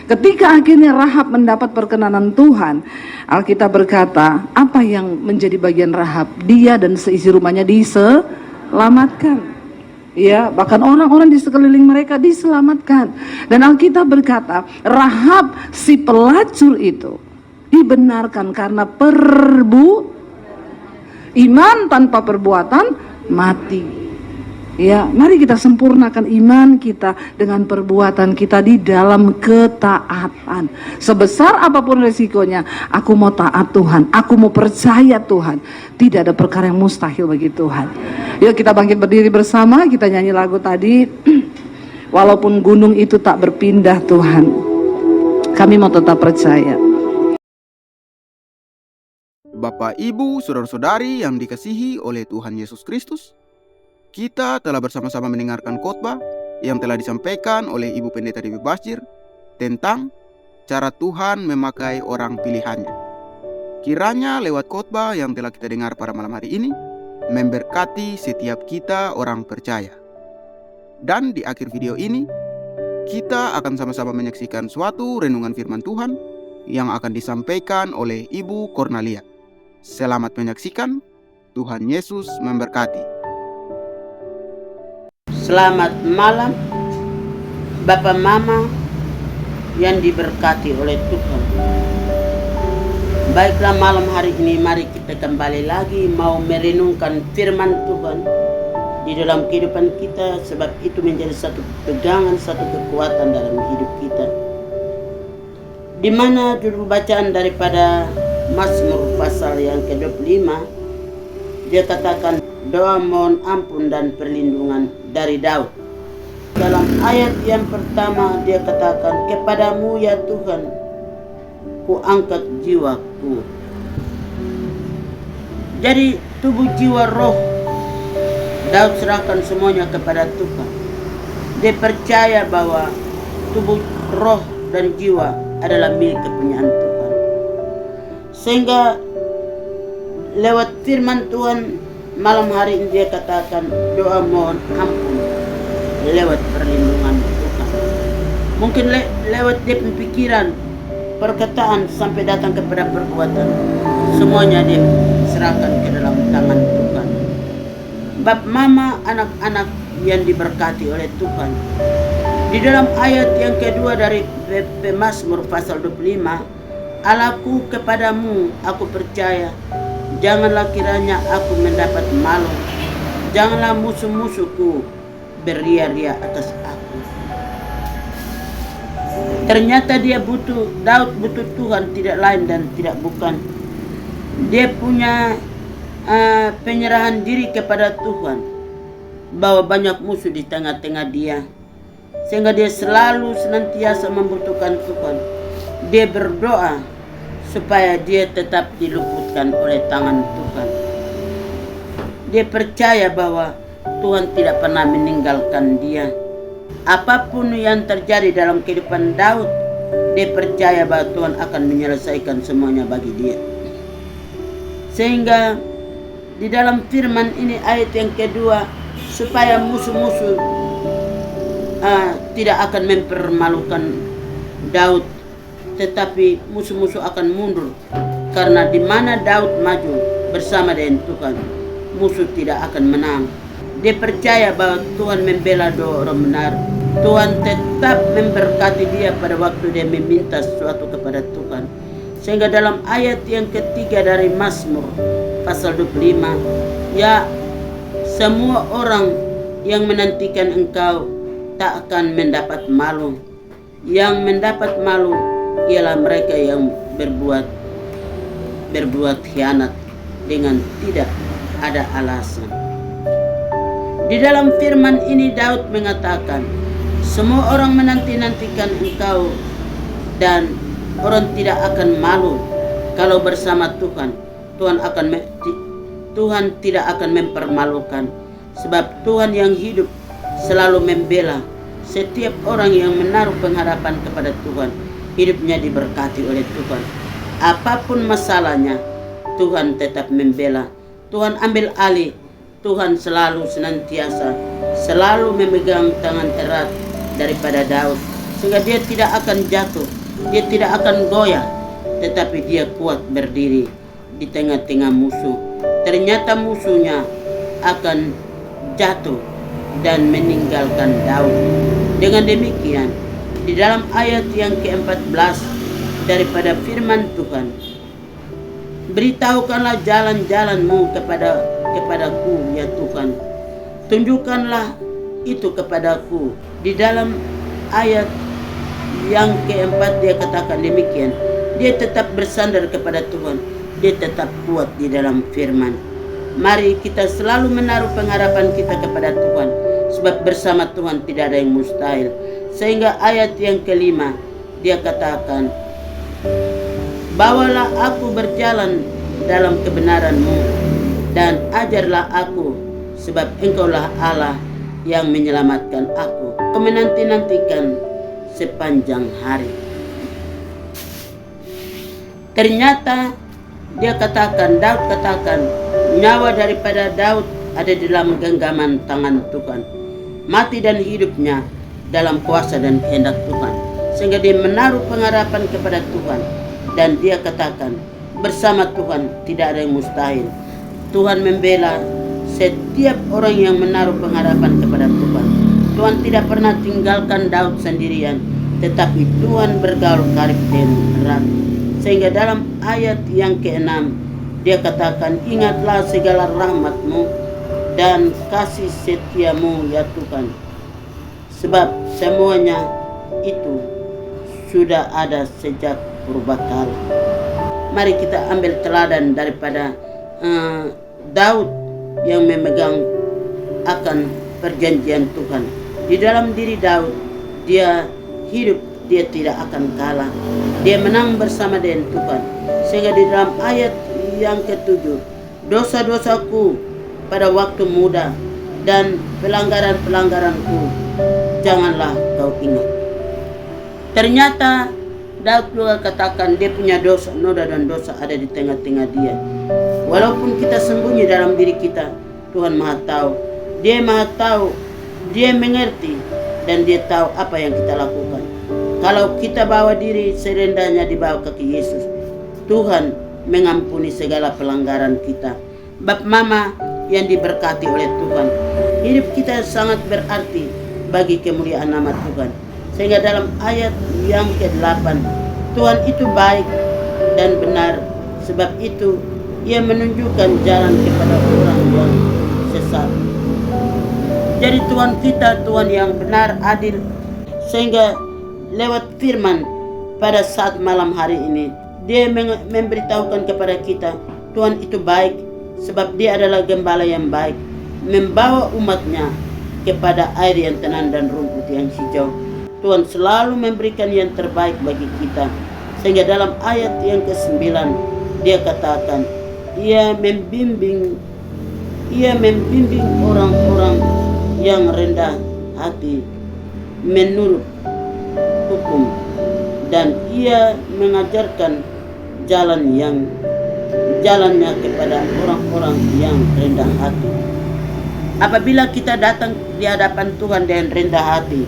Ketika akhirnya Rahab mendapat perkenanan Tuhan, Alkitab berkata, apa yang menjadi bagian Rahab? Dia dan seisi rumahnya diselamatkan. Ya, bahkan orang-orang di sekeliling mereka diselamatkan. Dan Alkitab berkata, Rahab si pelacur itu dibenarkan karena iman tanpa perbuatan mati. Ya, mari kita sempurnakan iman kita dengan perbuatan kita di dalam ketaatan. Sebesar apapun resikonya, aku mau taat Tuhan, aku mau percaya Tuhan. Tidak ada perkara yang mustahil bagi Tuhan. Yuk kita bangkit berdiri bersama, kita nyanyi lagu tadi. Walaupun gunung itu tak berpindah Tuhan, kami mau tetap percaya. Bapak, Ibu, saudara-saudari yang dikasihi oleh Tuhan Yesus Kristus, kita telah bersama-sama mendengarkan khotbah yang telah disampaikan oleh Ibu Pendeta Dewi Basjir tentang cara Tuhan memakai orang pilihannya. Kiranya lewat khotbah yang telah kita dengar pada malam hari ini memberkati setiap kita orang percaya. Dan di akhir video ini kita akan sama-sama menyaksikan suatu renungan firman Tuhan yang akan disampaikan oleh Ibu Cornelia. Selamat menyaksikan. Tuhan Yesus memberkati. Selamat malam Bapak Mama yang diberkati oleh Tuhan. Baiklah, malam hari ini mari kita kembali lagi mau merenungkan firman Tuhan di dalam kehidupan kita, sebab itu menjadi satu pegangan, satu kekuatan dalam hidup kita. Di mana judul bacaan daripada Mazmur pasal yang ke-25, dia katakan doa mohon ampun dan perlindungan dari Daud. Dalam ayat yang pertama dia katakan, kepadamu ya Tuhan, ku angkat jiwaku. Jadi tubuh, jiwa, roh, Daud serahkan semuanya kepada Tuhan. Dia percaya bahwa tubuh, roh, dan jiwa adalah milik kepunyaan Tuhan. Sehingga lewat firman Tuhan malam hari ini dia katakan doa mohon ampun lewat perlindungan Tuhan. Mungkin lewat dia pikiran, perkataan sampai datang kepada perbuatan, semuanya dia serahkan ke dalam tangan Tuhan. Bab mama, anak-anak yang diberkati oleh Tuhan. Di dalam ayat yang kedua dari Mazmur pasal 25, Allahku kepadamu aku percaya, janganlah kiranya aku mendapat malu, janganlah musuh-musuhku beria-ria atas aku. Ternyata Daud butuh Tuhan, tidak lain dan tidak bukan. Dia punya penyerahan diri kepada Tuhan, bahwa banyak musuh di tengah-tengah dia, sehingga dia selalu senantiasa membutuhkan Tuhan. Dia berdoa supaya dia tetap diluputkan oleh tangan Tuhan. Dia percaya bahwa Tuhan tidak pernah meninggalkan dia. Apapun yang terjadi dalam kehidupan Daud, dia percaya bahwa Tuhan akan menyelesaikan semuanya bagi dia. Sehingga di dalam firman ini ayat yang kedua, supaya musuh-musuh tidak akan mempermalukan Daud, tetapi musuh-musuh akan mundur, karena di mana Daud maju bersama dengan Tuhan, musuh tidak akan menang. Dia percaya bahwa Tuhan membela doa orang benar. Tuhan tetap memberkati dia pada waktu dia meminta sesuatu kepada Tuhan. Sehingga dalam ayat yang ketiga dari Mazmur pasal 25, ya semua orang yang menantikan engkau tak akan mendapat malu. Yang mendapat malu ialah mereka yang berbuat khianat dengan tidak ada alasan. Di dalam firman ini Daud mengatakan, semua orang menanti-nantikan engkau dan orang tidak akan malu kalau bersama Tuhan. Tuhan tidak akan mempermalukan, sebab Tuhan yang hidup selalu membela setiap orang yang menaruh pengharapan kepada Tuhan. Hidupnya diberkati oleh Tuhan. Apapun masalahnya, Tuhan tetap membela. Tuhan ambil alih. Tuhan selalu senantiasa selalu memegang tangan erat daripada Daud, sehingga dia tidak akan jatuh, dia tidak akan goyah, tetapi dia kuat berdiri di tengah-tengah musuh. Ternyata musuhnya akan jatuh dan meninggalkan Daud. Dengan demikian, di dalam ayat yang ke-14 daripada firman Tuhan, beritahukanlah jalan-jalanmu kepadaku ya Tuhan, tunjukkanlah itu kepadaku. Di dalam ayat yang keempat dia katakan demikian, dia tetap bersandar kepada Tuhan, dia tetap kuat di dalam firman. Mari kita selalu menaruh pengharapan kita kepada Tuhan, sebab bersama Tuhan tidak ada yang mustahil. Sehingga ayat yang kelima dia katakan, bawalah aku berjalan dalam kebenaran-Mu dan ajarlah aku, sebab Engkaulah Allah yang menyelamatkan aku. Aku menanti-nantikan sepanjang hari. Ternyata Daud katakan, nyawa daripada Daud ada dalam genggaman tangan Tuhan. Mati dan hidupnya dalam kuasa dan kehendak Tuhan. Sehingga dia menaruh pengharapan kepada Tuhan. Dan dia katakan, bersama Tuhan tidak ada yang mustahil. Tuhan membela setiap orang yang menaruh pengharapan kepada Tuhan. Tuhan tidak pernah tinggalkan Daud sendirian, tetapi Tuhan bergaul karib dan erat. Sehingga dalam ayat yang ke-6 dia katakan, ingatlah segala rahmat-Mu dan kasih setiamu ya Tuhan. Sebab semuanya itu sudah ada sejak purbakala. Mari kita ambil teladan daripada Daud yang memegang akan perjanjian Tuhan. Di dalam diri Daud, dia hidup, dia tidak akan kalah. Dia menang bersama dengan Tuhan. Sehingga di dalam ayat yang ke-7, dosa-dosaku pada waktu muda dan pelanggaran-pelanggaranku janganlah kau ingat. Ternyata Daud juga katakan dia punya dosa, noda dan dosa ada di tengah-tengah dia. Walaupun kita sembunyi dalam diri kita, Tuhan Maha tahu. Dia Maha tahu, Dia mengerti, dan Dia tahu apa yang kita lakukan. Kalau kita bawa diri serendahnya di bawah kaki Yesus, Tuhan mengampuni segala pelanggaran kita. Bap Mama yang diberkati oleh Tuhan, hidup kita sangat berarti bagi kemuliaan nama Tuhan. Sehingga dalam ayat yang ke-8, Tuhan itu baik dan benar, sebab itu Ia menunjukkan jalan kepada orang yang sesat. Jadi Tuhan kita, Tuhan yang benar, adil. Sehingga lewat firman pada saat malam hari ini, Dia memberitahukan kepada kita, Tuhan itu baik, sebab Dia adalah gembala yang baik, membawa umatnya kepada air yang tenang dan rumput yang hijau. Tuhan selalu memberikan yang terbaik bagi kita. Sehingga dalam ayat yang ke-9, Dia katakan, Ia membimbing orang-orang yang rendah hati menurut hukum, dan Ia mengajarkan jalannya kepada orang-orang yang rendah hati. Apabila kita datang di hadapan Tuhan dengan rendah hati,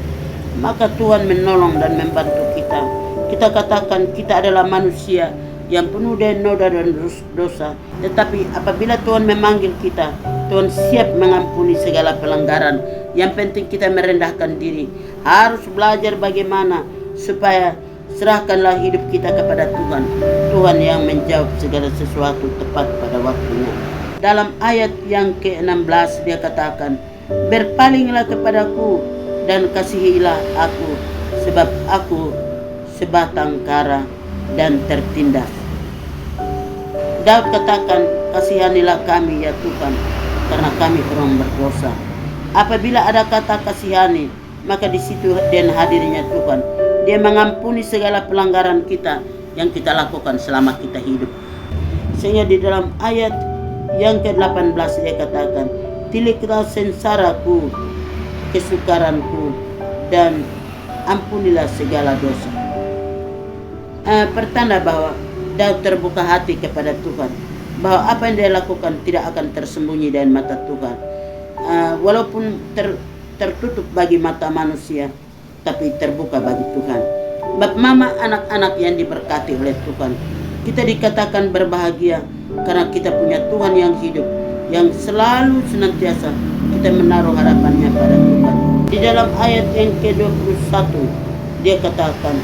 maka Tuhan menolong dan membantu kita. Kita katakan kita adalah manusia yang penuh dengan noda dan dosa. Tetapi apabila Tuhan memanggil kita, Tuhan siap mengampuni segala pelanggaran. Yang penting kita merendahkan diri. Harus belajar bagaimana supaya serahkanlah hidup kita kepada Tuhan. Tuhan yang menjawab segala sesuatu tepat pada waktunya. Dalam ayat yang ke-16 Dia katakan, berpalinglah kepadaku dan kasihilah aku, sebab aku sebatang kara dan tertindas. Daud katakan, kasihanilah kami ya Tuhan, karena kami orang berdosa. Apabila ada kata kasihani, maka di situ dan hadirnya Tuhan. Dia mengampuni segala pelanggaran kita yang kita lakukan selama kita hidup. Sehingga di dalam ayat yang ke-18 Dia katakan, tiliklah sengsaraku, kesukaranku, dan ampunilah segala dosa. Pertanda bahwa Daud terbuka hati kepada Tuhan, bahwa apa yang dia lakukan tidak akan tersembunyi dari mata Tuhan. Walaupun tertutup bagi mata manusia, tapi terbuka bagi Tuhan. Bap Mama, anak-anak yang diberkati oleh Tuhan, kita dikatakan berbahagia karena kita punya Tuhan yang hidup, yang selalu senantiasa kita menaruh harapannya pada Tuhan. Di dalam ayat yang ke-21 Dia katakan,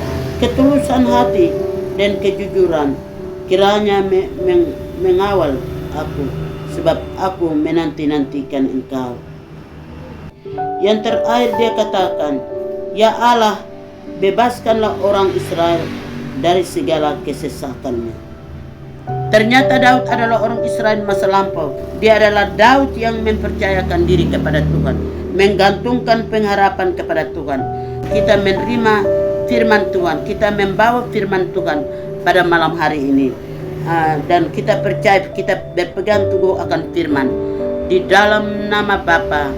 ketulusan hati dan kejujuran kiranya mengawal aku, sebab aku menanti-nantikan Engkau. Yang terakhir Dia katakan, ya Allah, bebaskanlah orang Israel dari segala kesesakannya. Ternyata Daud adalah orang Israel masa lampau. Dia adalah Daud yang mempercayakan diri kepada Tuhan, menggantungkan pengharapan kepada Tuhan. Kita menerima firman Tuhan, kita membawa firman Tuhan pada malam hari ini, dan kita percaya, kita berpegang teguh akan firman di dalam nama Bapa,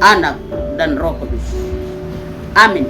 Anak, dan Roh Kudus. Amin.